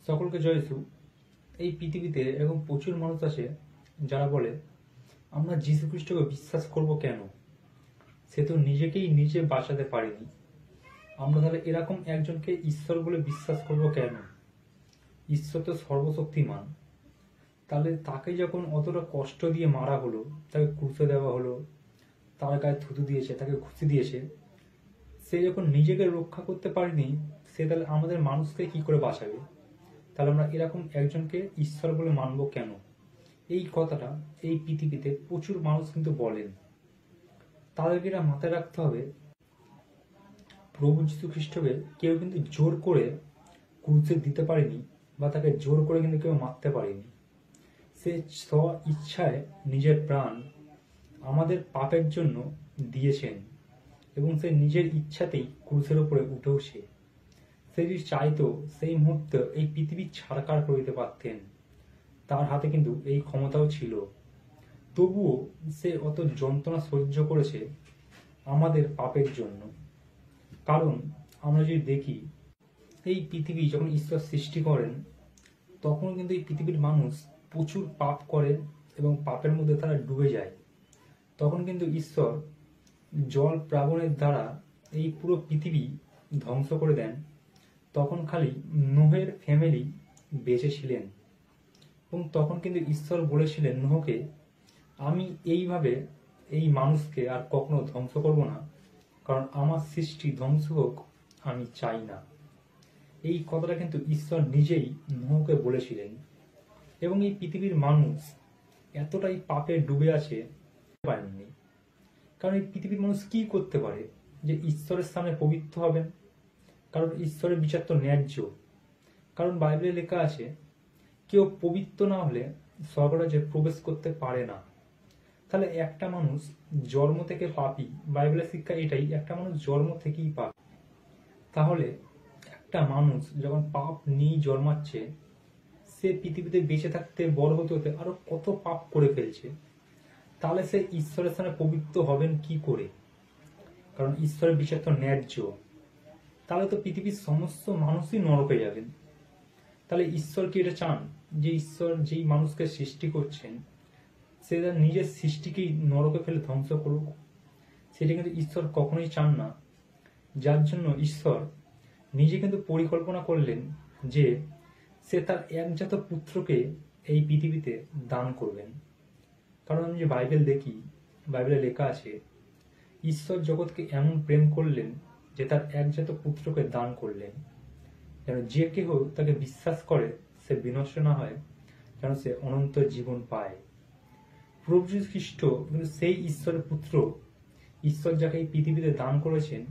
সকলকে জয় যিশু। এই পৃথিবীতে এরকম প্রচুর মানুষ আছে যারা বলে আমরা যীশু খ্রিস্টকে বিশ্বাস করব কেন, সে তো নিজেকেই নিজে বাঁচাতে পারেনি, আমরা তাহলে এরকম একজনকে ঈশ্বর বলে বিশ্বাস করব কেন? ঈশ্বর তো সর্বশক্তিমান, তাহলে তাকে যখন অতটা কষ্ট দিয়ে মারা হলো, তাকে ক্রুশে দেওয়া হলো, তার গায়ে থুতু দিয়েছে, তাকে ঘুষি দিয়েছে, সে যখন নিজেকে রক্ষা করতে পারেনি, সে তাহলে আমাদের মানুষকে কি করে বাঁচাবে? তাহলে আমরা এরকম একজনকে ঈশ্বর বলে মানব কেন? এই কথাটা এই পৃথিবীতে প্রচুর মানুষ কিন্তু বলেন। তাদেরকে এটা মাথায় রাখতে হবে, প্রভু যীশু খ্রিস্টকে কেউ কিন্তু জোর করে ক্রুশে দিতে পারেনি, বা তাকে জোর করে কিন্তু কেউ মারতে পারেনি। সে স্ব ইচ্ছায় নিজের প্রাণ আমাদের পাপের জন্য দিয়েছেন, এবং সে নিজের ইচ্ছাতেই ক্রুশের উপরে উঠেওছে। সে যদি চাইতো সেই মুহূর্তে এই পৃথিবী ছাড়কার করে দিতে পারতেন, তার হাতে কিন্তু এই ক্ষমতাও ছিল। তবুও সে অত যন্ত্রণা সহ্য করেছে আমাদের পাপের জন্য। কারণ আমরা যদি দেখি, এই পৃথিবী যখন ঈশ্বর সৃষ্টি করেন, তখন কিন্তু এই পৃথিবীর মানুষ প্রচুর পাপ করে এবং পাপের মধ্যে তারা ডুবে যায়। তখন কিন্তু ঈশ্বর জল প্লাবনের দ্বারা এই পুরো পৃথিবী ধ্বংস করে দেন। তখন খালি নোহের ফ্যামিলি বেঁচে ছিলেন, এবং তখন কিন্তু ঈশ্বর বলেছিলেন নোহকে, আমি এইভাবে এই মানুষকে আর কখনো ধ্বংস করব না, কারণ আমার সৃষ্টি ধ্বংস হোক আমি চাই না। এই কথাটা কিন্তু ঈশ্বর নিজেই নোহকে বলেছিলেন। এবং এই পৃথিবীর মানুষ এতটাই পাপে ডুবে আছে পারেননি। কারণ এই পৃথিবীর মানুষ কি করতে পারে যে ঈশ্বরের সামনে পবিত্র হবেন? কারণ ঈশ্বরের বিচার তো ন্যায্য। কারণ বাইবেলে লেখা আছে, কেউ পবিত্র না হলে স্বর্গরাজ্যে প্রবেশ করতে পারে না। তাহলে একটা মানুষ জন্ম থেকে পাপী, বাইবেলের শিক্ষা এটাই, একটা মানুষ জন্ম থেকেই পাপী। তাহলে একটা মানুষ যখন পাপ নিয়ে জন্মাচ্ছে, সে পৃথিবীতে বেঁচে থাকতে, বড় হতে হতে আরো কত পাপ করে ফেলছে, তাহলে সে ঈশ্বরের সামনে পবিত্র হবেন কি করে? কারণ ঈশ্বরের বিচার তো ন্যায্য। তাহলে তো পৃথিবীর সমস্ত মানুষই নরকে যাবেন। তাহলে ঈশ্বর কি এটা চান যে ঈশ্বর যেই মানুষকে সৃষ্টি করছেন, সে তার নিজের সৃষ্টিকেই নরকে ফেলে ধ্বংস করুক? সেটা কিন্তু ঈশ্বর কখনোই চান না। যার জন্য ঈশ্বর নিজে কিন্তু পরিকল্পনা করলেন যে সে তার একজাত পুত্রকে এই পৃথিবীতে দান করবেন। কারণ আমি যে বাইবেল দেখি, বাইবেলে লেখা আছে, ঈশ্বর জগৎকে এমন প্রেম করলেন যে তার একজাত পুত্রকে দান করলেন, যেন যে কেহ তাকে বিশ্বাস করে সে বিনষ্ট না হয়, যেন সে অনন্ত জীবন পায়। প্রভু যীশু খ্রিস্ট কিন্তু সেই ঈশ্বরের পুত্র। ঈশ্বর যাকে এই পৃথিবীতে দান করেছেন,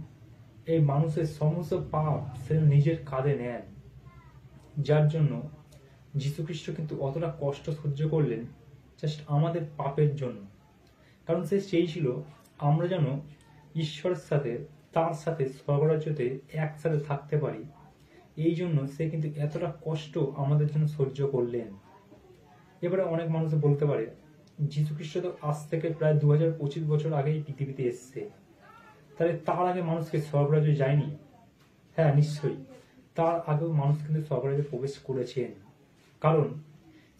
এই মানুষের সমস্ত পাপ সে নিজের কাঁধে নেন। যার জন্য যীশু খ্রিস্ট কিন্তু অতটা কষ্ট সহ্য করলেন জাস্ট আমাদের পাপের জন্য। কারণ সে চেয়েছিল আমরা যেন ঈশ্বরের সাথে, তার সাথে স্বর্গরাজ্যতে একসাথে থাকতে পারি। এই জন্য সে কিন্তু এতটা কষ্ট আমাদের জন্য সহ্য করলেন। এবারে অনেক মানুষ বলতে পারে, যীশু খ্রিস্ট তো আজ থেকে প্রায় 2025 বছর আগে এই পৃথিবীতে এসছে, তাহলে তার আগে মানুষকে স্বর্গরাজ্যে যায়নি? হ্যাঁ, নিশ্চয়ই তার আগেও মানুষ কিন্তু স্বর্গরাজ্যে প্রবেশ করেছেন। কারণ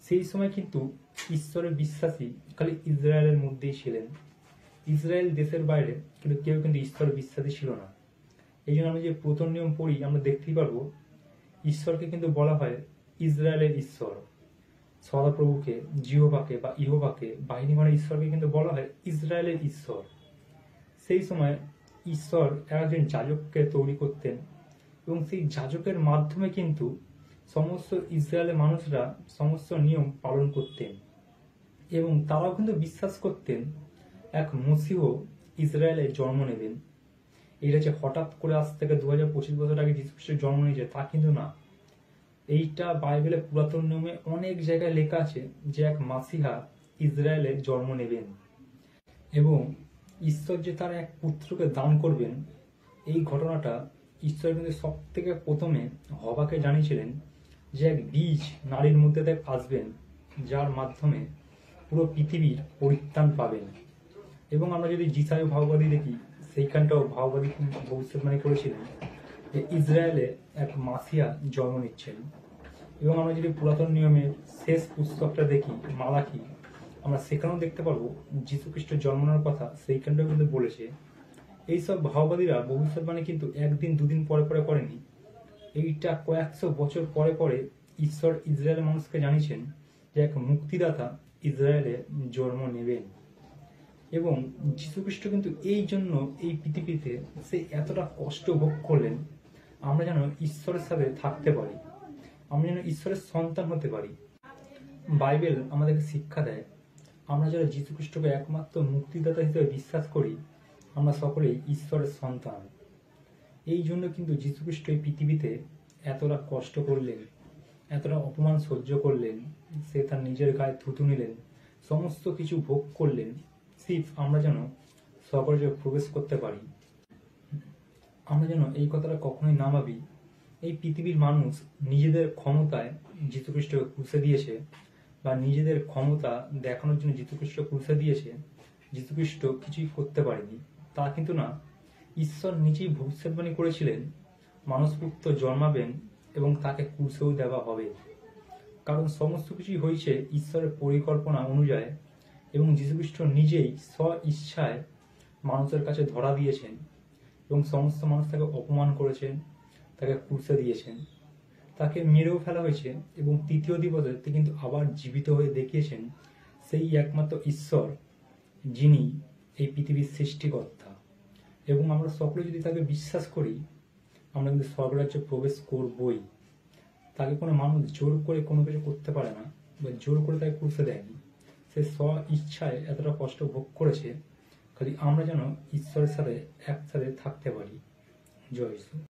সেই সময় কিন্তু ঈশ্বরের বিশ্বাসী খালি ইসরায়েলের মধ্যেই ছিলেন। ইসরায়েল দেশের বাইরে কিন্তু কেউ কিন্তু ঈশ্বরের বিশ্বাসী ছিল না। এই জন্য আমরা যে প্রথম নিয়ম পড়ি, আমরা দেখতেই পারবো ঈশ্বরকে কিন্তু বলা হয় ইসরায়েলের ঈশ্বর। সদাপ্রভুকে, জিহোভাকে বা ইহোভাকে, বাহিনী মানে ঈশ্বরকে কিন্তু বলা হয় ইসরায়েলের ঈশ্বর। সেই সময় ঈশ্বর একজন যাজককে তৈরি করতেন, এবং সেই যাজকের মাধ্যমে কিন্তু সমস্ত ইসরায়েলের মানুষরা সমস্ত নিয়ম পালন করতেন, এবং তারাও কিন্তু বিশ্বাস করতেন এক মসীহ ইসরায়েলে জন্ম নেবেন। এটা যে হঠাৎ করে আজ থেকে 2025 বছর আগে যীশু খ্রিস্টের জন্ম নিয়েছে তা কিন্তু না। এইটা বাইবেলে পুরাতন নিয়মে অনেক জায়গায় লেখা আছে যে এক মাসিহা ইসরায়েলে জন্ম নেবেন, এবং ঈশ্বর যে তার এক পুত্রকে দান করবেন, এই ঘটনাটা ঈশ্বর কিন্তু সব থেকে প্রথমে হবাকে জানিয়েছিলেন যে এক বীজ নারীর মধ্যে থেকে আসবেন, যার মাধ্যমে পুরো পৃথিবীর পরিত্রাণ পাবেন। এবং আমরা যদি যিশায় ভাববাদী দেখি, সেইখানটাও ভাববাদী ভবিষ্যৎবাণী করেছিলেন যে ইসরায়েলে এক মাসিয়া জন্ম নিচ্ছেন। এবং আমরা যদি পুরাতন নিয়মের শেষ পুস্তকটা দেখি, মালাকি, আমরা সেখানেও দেখতে পারবো যীশু খ্রিস্ট জন্মানোর কথা সেইখানটাও কিন্তু বলেছে। এইসব ভাওবাদীরা ভবিষ্যৎবাণী কিন্তু একদিন দুদিন পরে পরে করেনি, এইটা কয়েকশো বছর পরে পরে ঈশ্বর ইসরায়েলের মানুষকে জানিয়েছেন যে এক মুক্তিদাতা ইসরায়েলে জন্ম নেবেন। এবং যীশুখ্রিস্ট কিন্তু এই জন্য এই পৃথিবীতে সে এতটা কষ্ট ভোগ করলেন, আমরা যেন ঈশ্বরের সাথে থাকতে পারি, আমরা যেন ঈশ্বরের সন্তান হতে পারি। বাইবেল আমাদেরকে শিক্ষা দেয়, আমরা যারা যীশুখ্রিস্টকে একমাত্র মুক্তিদাতা হিসেবে বিশ্বাস করি, আমরা সকলেই ঈশ্বরের সন্তান। এই জন্য কিন্তু যীশুখ্রিস্ট এই পৃথিবীতে এতটা কষ্ট করলেন, এতটা অপমান সহ্য করলেন, সে তার নিজের গায়ে থুতু নিলেন, সমস্ত কিছু ভোগ করলেন, সিফ আমরা যেন স্বর্গে প্রবেশ করতে পারি। আমরা যেন এই কথাটা কখনোই না ভাবি এই পৃথিবীর মানুষ নিজেদের ক্ষমতায় যীশুখ্রিস্টকে ক্রুশে দিয়েছে, বা নিজেদের ক্ষমতা দেখানোর জন্য যীশুখ্রিস্ট ক্রুশে দিয়েছে, যীশুখ্রিস্ট কিছুই করতে পারেনি। তা কিন্তু না, ঈশ্বর নিজেই ভবিষ্যৎবাণী করেছিলেন মানবপুত্র জন্মাবেন এবং তাকে ক্রুশেও দেওয়া হবে। কারণ সমস্ত কিছুই হয়েছে ঈশ্বরের পরিকল্পনা অনুযায়ী, এবং যীশুখ্রিস্ট নিজেই স্ব ইচ্ছায় মানুষের কাছে ধরা দিয়েছেন এবং সমস্ত মানুষ তাকে অপমান করেছেন, তাকে ক্রুশে দিয়েছেন, তাকে মেরেও ফেলা হয়েছে, এবং তৃতীয় দিবসে তিনি কিন্তু আবার জীবিত হয়ে দেখিয়েছেন সেই একমাত্র ঈশ্বর যিনি এই পৃথিবীর সৃষ্টিকর্তা। এবং আমরা সকলে যদি তাকে বিশ্বাস করি, আমরা কিন্তু স্বর্গরাজ্যে প্রবেশ করবই। তাকে কোনো মানুষ জোর করে কোনো কিছু করতে পারে না, বা জোর করে তাকে ক্রুশে দেয়নি। সে স্ব ইচ্ছায় এতটা কষ্ট ভোগ করেছে, খালি আমরা যেন ঈশ্বরের সাথে একসাথে থাকতে পারি। জয় যিশু।